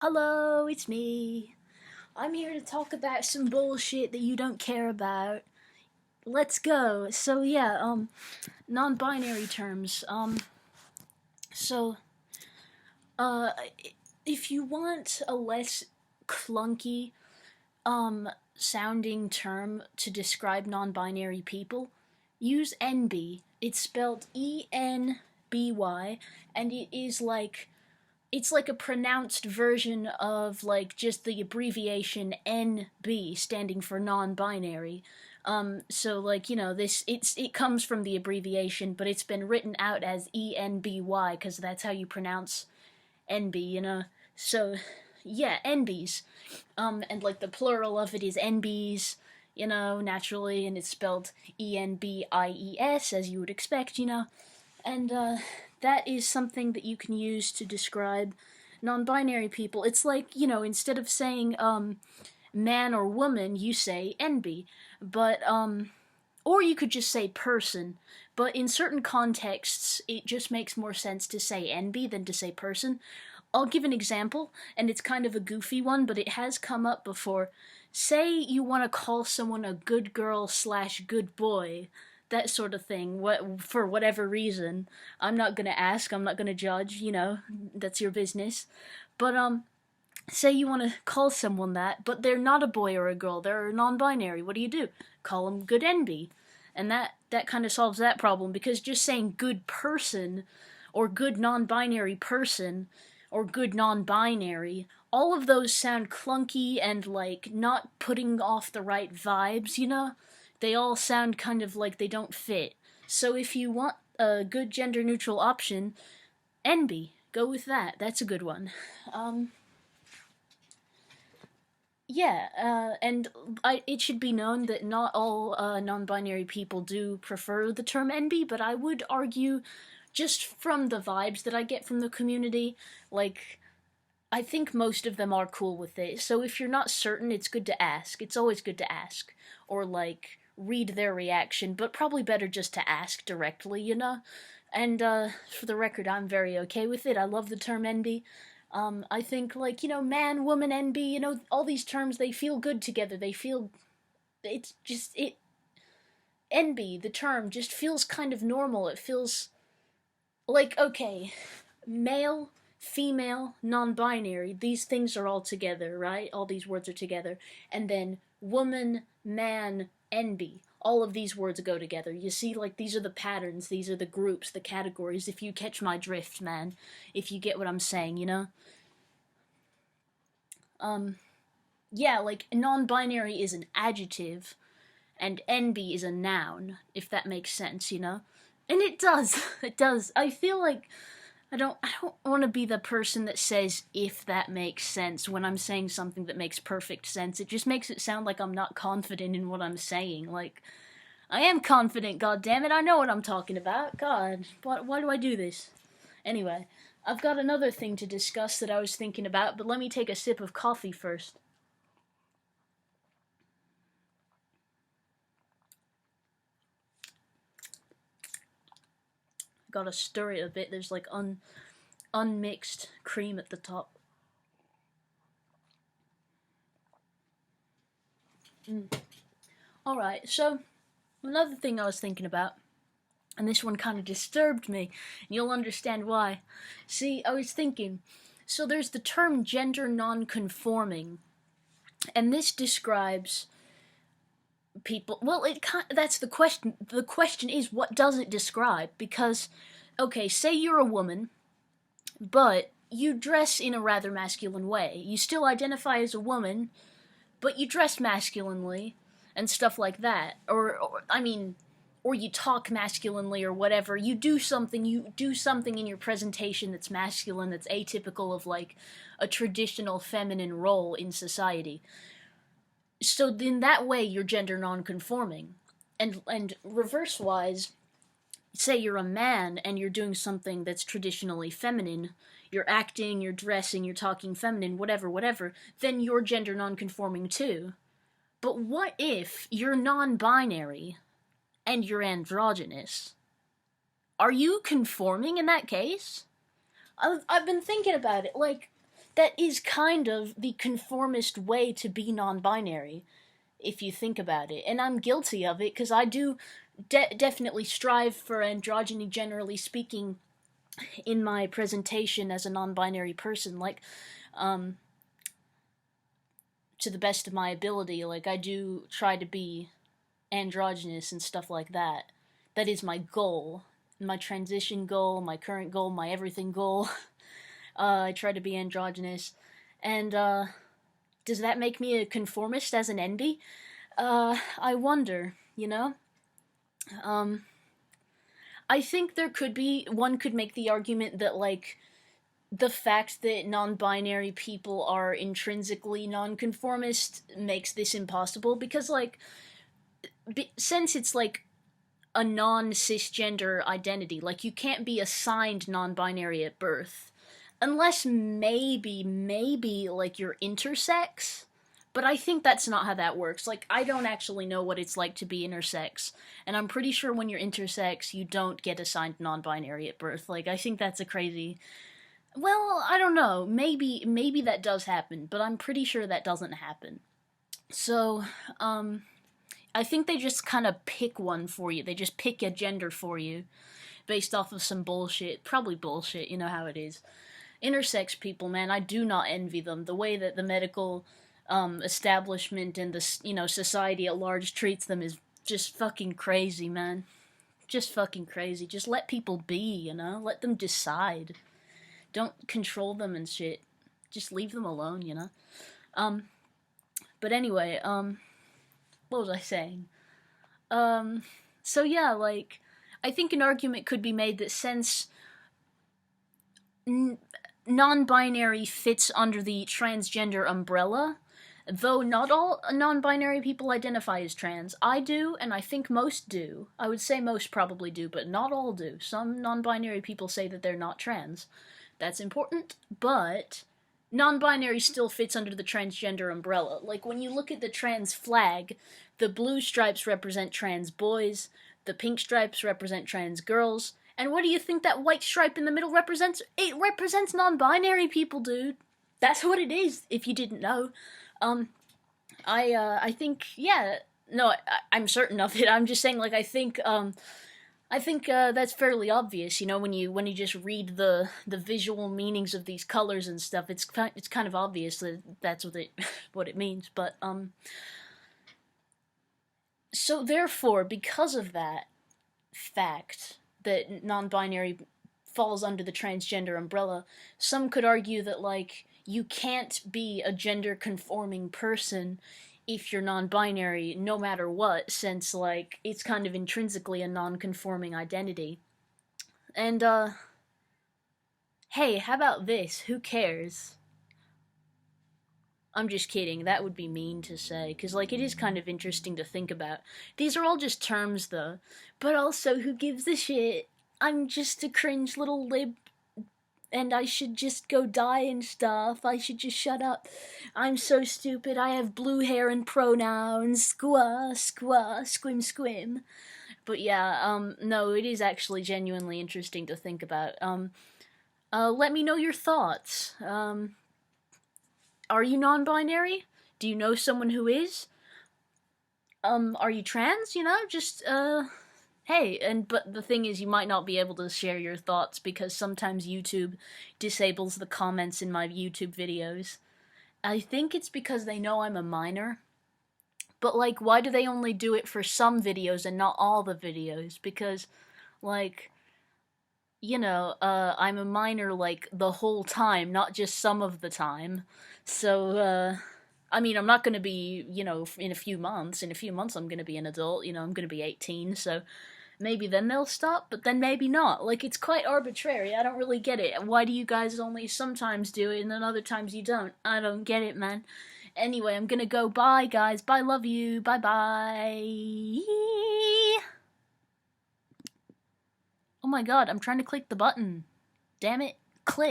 Hello, it's me. I'm here to talk about some bullshit that you don't care about. Let's go. So yeah, non-binary terms. So uh if you want a less clunky sounding term to describe non-binary people, use NB. It's spelled ENBY, and it's like a pronounced version of like just the abbreviation NB standing for non-binary. So like it comes from the abbreviation, but it's been written out as ENBY because that's how you pronounce NB. So yeah, NBs. And like the plural of it is NBs. Naturally, and it's spelled ENBIES as you would expect. And that is something that you can use to describe non-binary people. It's like, instead of saying man or woman, you say NB. But or you could just say person. But in certain contexts, it just makes more sense to say NB than to say person. I'll give an example, and it's kind of a goofy one, but it has come up before. Say you want to call someone a good girl / good boy, that sort of thing, for whatever reason. I'm not gonna ask, I'm not gonna judge, that's your business. But, say you want to call someone that, but they're not a boy or a girl, they're non-binary. What do? Call them good NB. And that kind of solves that problem, because just saying good person, or good non-binary person, or good non-binary, all of those sound clunky and like not putting off the right vibes. They all sound kind of like they don't fit. So if you want a good gender neutral option, NB, go with that. That's a good one. And it should be known that not all non-binary people do prefer the term NB, but I would argue, just from the vibes that I get from the community, like, I think most of them are cool with it. So if you're not certain, it's good to ask. It's always good to ask. Or, like, read their reaction, but probably better just to ask directly. And, for the record, I'm very okay with it. I love the term NB. I think, like, man, woman, NB, all these terms, they feel good together. It's just, NB, the term, just feels kind of normal. It feels like, okay, male, female, non-binary, these things are all together, right? All these words are together. And then woman, man, NB. All of these words go together. You see, like, these are the patterns, these are the groups, the categories, if you catch my drift, man. If you get what I'm saying. Yeah, like, non-binary is an adjective, and NB is a noun, if that makes sense. And it does, it does. I feel like I don't want to be the person that says if that makes sense when I'm saying something that makes perfect sense. It just makes it sound like I'm not confident in what I'm saying. Like, I am confident, goddammit, I know what I'm talking about. God, why do I do this? Anyway, I've got another thing to discuss that I was thinking about, but let me take a sip of coffee first. Gotta stir it a bit, there's like unmixed cream at the top. Alright, so another thing I was thinking about, and this one kind of disturbed me, and you'll understand why. See, I was thinking, so there's the term gender non-conforming, and this describes people. Well, that's the question. The question is, what does it describe? Because, okay, say you're a woman, but you dress in a rather masculine way. You still identify as a woman, but you dress masculinely, and stuff like that. Or you talk masculinely or whatever. You do something in your presentation that's masculine, that's atypical of, like, a traditional feminine role in society. So in that way, you're gender non-conforming. And reverse-wise, say you're a man and you're doing something that's traditionally feminine, you're acting, you're dressing, you're talking feminine, whatever, then you're gender non-conforming too. But what if you're non-binary and you're androgynous? Are you conforming in that case? I've been thinking about it, like, that is kind of the conformist way to be non-binary, if you think about it. And I'm guilty of it, because I do definitely strive for androgyny, generally speaking, in my presentation as a non-binary person, like, to the best of my ability. Like, I do try to be androgynous and stuff like that. That is my goal. My transition goal, my current goal, my everything goal. I try to be androgynous. And, does that make me a conformist as an NB? I wonder, you know? I think one could make the argument that, like, the fact that non-binary people are intrinsically non-conformist makes this impossible, because, like, since it's, like, a non-cisgender identity, like, you can't be assigned non-binary at birth, unless maybe, like, you're intersex, but I think that's not how that works. Like, I don't actually know what it's like to be intersex, and I'm pretty sure when you're intersex, you don't get assigned non-binary at birth. Like, I think that's a crazy... Well, I don't know. Maybe that does happen, but I'm pretty sure that doesn't happen. So, I think they just kind of pick one for you. They just pick a gender for you, based off of some bullshit. Probably bullshit, you know how it is. Intersex people, man, I do not envy them. The way that the medical establishment and the, society at large treats them is just fucking crazy, man. Just fucking crazy. Just let people be, Let them decide. Don't control them and shit. Just leave them alone, But anyway, what was I saying? So yeah, like, I think an argument could be made that since non-binary fits under the transgender umbrella, though not all non-binary people identify as trans. I do, and I think most do. I would say most probably do, but not all do. Some non-binary people say that they're not trans. That's important, but non-binary still fits under the transgender umbrella. Like, when you look at the trans flag, the blue stripes represent trans boys, the pink stripes represent trans girls, and what do you think that white stripe in the middle represents? It represents non-binary people, dude. That's what it is, if you didn't know. I think, yeah, no, I'm certain of it. I'm just saying, like, I think that's fairly obvious, when you just read the visual meanings of these colors and stuff. It's kind of obvious that that's what it means. But so therefore, because of that fact that non-binary falls under the transgender umbrella, some could argue that, like, you can't be a gender-conforming person if you're non-binary, no matter what, since, like, it's kind of intrinsically a non-conforming identity. And, hey, how about this? Who cares? I'm just kidding, that would be mean to say, because, like, it is kind of interesting to think about. These are all just terms, though, but also, who gives a shit? I'm just a cringe little lib, and I should just go die and stuff. I should just shut up. I'm so stupid. I have blue hair and pronouns. Squaw, squaw, squim, squim. But yeah, no, it is actually genuinely interesting to think about. Let me know your thoughts. Are you non-binary? Do you know someone who is? Are you trans? Just, hey, but the thing is, you might not be able to share your thoughts because sometimes YouTube disables the comments in my YouTube videos. I think it's because they know I'm a minor. But, like, why do they only do it for some videos and not all the videos? Because, like, I'm a minor, like, the whole time, not just some of the time. So, I mean, I'm not gonna be, in a few months. In a few months I'm gonna be an adult, I'm gonna be 18, so maybe then they'll stop, but then maybe not. Like, it's quite arbitrary. I don't really get it. Why do you guys only sometimes do it and then other times you don't? I don't get it, man. Anyway, I'm gonna go. Bye, guys. Bye, love you. Bye-bye. Oh my god, I'm trying to click the button. Damn it. Click.